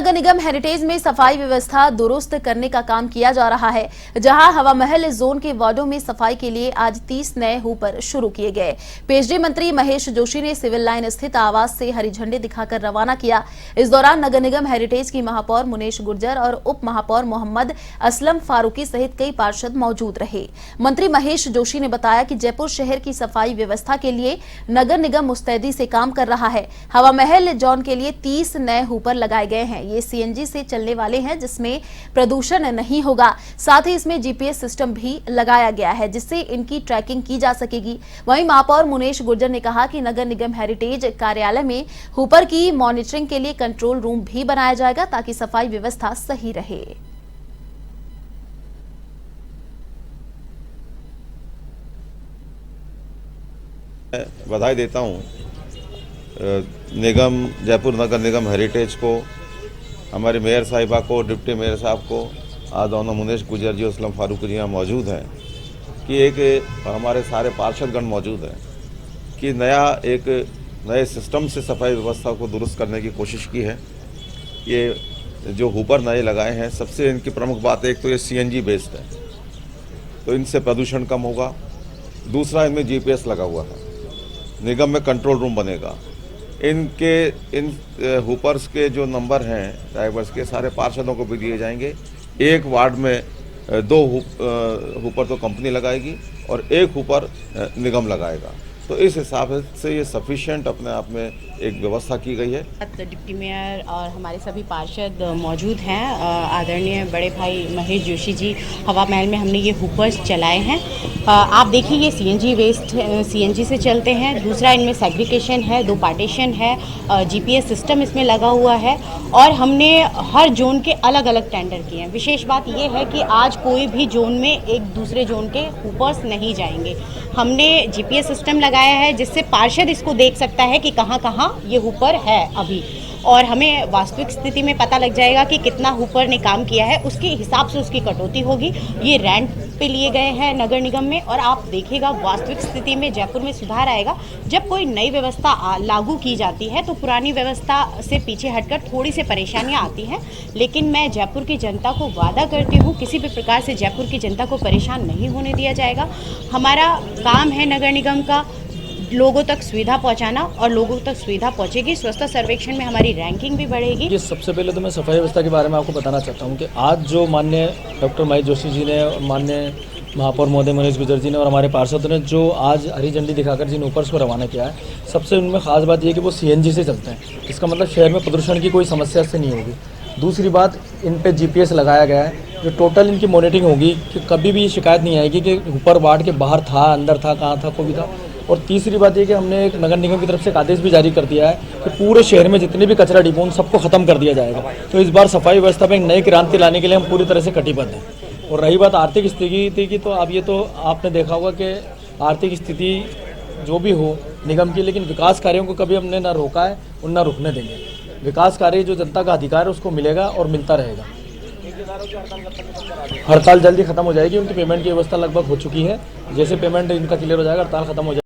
नगर निगम heritage में सफाई व्यवस्था दुरुस्त करने का काम किया जा रहा है, जहां हवा महल जोन के वार्डों में सफाई के लिए आज 30 नए हूपर शुरू किए गए। पीएचडी मंत्री महेश जोशी ने सिविल लाइन स्थित आवास से हरी झंडी दिखाकर रवाना किया। इस दौरान नगर निगम हेरिटेज की महापौर मुनेश गुर्जर और उप महापौर मोहम्मद असलम फारूकी सहित कई पार्षद मौजूद रहे। मंत्री महेश जोशी ने बताया कि जयपुर शहर की सफाई व्यवस्था के लिए नगर निगम मुस्तैदी से काम कर रहा है। हवा महल जोन के लिए 30 नए हूपर लगाए गए हैं। ये सीएनजी से चलने वाले हैं, जिसमें प्रदूषण नहीं होगा। साथ ही इसमें जीपीएस सिस्टम भी लगाया गया है, जिससे इनकी ट्रैकिंग की जा सकेगी। वहीं महापौर मुनेश गुर्जर ने कहा कि नगर निगम हेरिटेज कार्यालय में हूपर की मॉनिटरिंग के लिए कंट्रोल रूम भी बनाया जाएगा, ताकि सफाई व्यवस्था सही रहे। बधाई देता हूँ निगम जयपुर नगर निगम हेरिटेज को, हमारे मेयर साहिबा को, डिप्टी मेयर साहब को, आज दोनों मुनेश गुर्जर जी, असलम फारूकी जी यहाँ मौजूद हैं, कि एक हमारे सारे पार्षदगण मौजूद हैं कि एक नए सिस्टम से सफाई व्यवस्था को दुरुस्त करने की कोशिश की है। ये जो हूपर नए लगाए हैं, सबसे इनकी प्रमुख बात एक तो ये सीएनजी बेस्ड है, तो इनसे प्रदूषण कम होगा। दूसरा, इनमें जीपीएस लगा हुआ है। निगम में कंट्रोल रूम बनेगा। इन हुपर्स के जो नंबर हैं ड्राइवर्स के, सारे पार्षदों को भी दिए जाएंगे। एक वार्ड में 2 हुपर तो कंपनी लगाएगी और 1 हुपर निगम लगाएगा। तो इस हिसाब से ये सफिशिएंट अपने आप में एक व्यवस्था की गई है। डिप्टी मेयर और हमारे सभी पार्षद मौजूद हैं। आदरणीय बड़े भाई महेश जोशी जी, हवा महल में हमने ये हुपर्स चलाए हैं। आप देखिए, ये सीएनजी से चलते हैं। दूसरा, इनमें सेग्रीगेशन है, 2 पार्टीशन है, जीपीएस सिस्टम इसमें लगा हुआ है और हमने हर जोन के अलग अलग टेंडर किए हैं। विशेष बात यह है कि आज कोई भी जोन में एक दूसरे जोन के हुपर्स नहीं जाएंगे। हमने जीपीएस सिस्टम लगाया है, जिससे पार्षद इसको देख सकता है कि कहाँ कहाँ ये हुपर है अभी, और हमें वास्तविक स्थिति में पता लग जाएगा कि कितना हुपर ने काम किया है। उसके हिसाब से उसकी कटौती होगी। ये रेंट पे लिए गए हैं नगर निगम में, और आप देखिएगा वास्तविक स्थिति में जयपुर में सुधार आएगा। जब कोई नई व्यवस्था लागू की जाती है तो पुरानी व्यवस्था से पीछे हटकर थोड़ी सी परेशानियां आती हैं, लेकिन मैं जयपुर की जनता को वादा करती हूँ, किसी भी प्रकार से जयपुर की जनता को परेशान नहीं होने दिया जाएगा। हमारा काम है नगर निगम का लोगों तक सुविधा पहुंचाना, और लोगों तक सुविधा पहुंचेगी, स्वच्छता सर्वेक्षण में हमारी रैंकिंग भी बढ़ेगी। ये सबसे पहले तो मैं सफाई व्यवस्था के बारे में आपको बताना चाहता हूं कि आज जो माननीय डॉक्टर महेश जोशी जी ने, माननीय महापौर महोदय मुनेश गुर्जर जी ने और हमारे पार्षदों ने जो आज हरी झंडी दिखाकर जिन ऊपर्स को रवाना किया है, सबसे उनमें खास बात यह कि वो सीएनजी से चलते हैं। इसका मतलब शहर में प्रदूषण की कोई समस्या से नहीं होगी। दूसरी बात, इन पे जीपीएस लगाया गया है, जो टोटल इनकी मॉनिटरिंग होगी कि कभी भी शिकायत नहीं आएगी कि ऊपर वार्ड के बाहर था, अंदर था, कहाँ था, कोई भी था। और तीसरी बात ये कि हमने एक नगर निगम की तरफ से एक आदेश भी जारी कर दिया है कि पूरे शहर में जितने भी कचरा डिपो उन सबको खत्म कर दिया जाएगा। तो इस बार सफाई व्यवस्था में एक नई क्रांति लाने के लिए हम पूरी तरह से कटिबद्ध हैं। और रही बात आर्थिक स्थिति की, तो अब ये तो आपने देखा होगा कि आर्थिक स्थिति जो भी हो निगम की, लेकिन विकास कार्यों को कभी हमने ना रोका है और ना रुकने देंगे। विकास कार्य जो जनता का अधिकार है उसको मिलेगा और मिलता रहेगा। हड़ताल जल्दी खत्म हो जाएगी। उनकी पेमेंट की व्यवस्था लगभग हो चुकी है। जैसे पेमेंट इनका क्लियर हो जाएगा, हड़ताल खत्म हो जाएगी।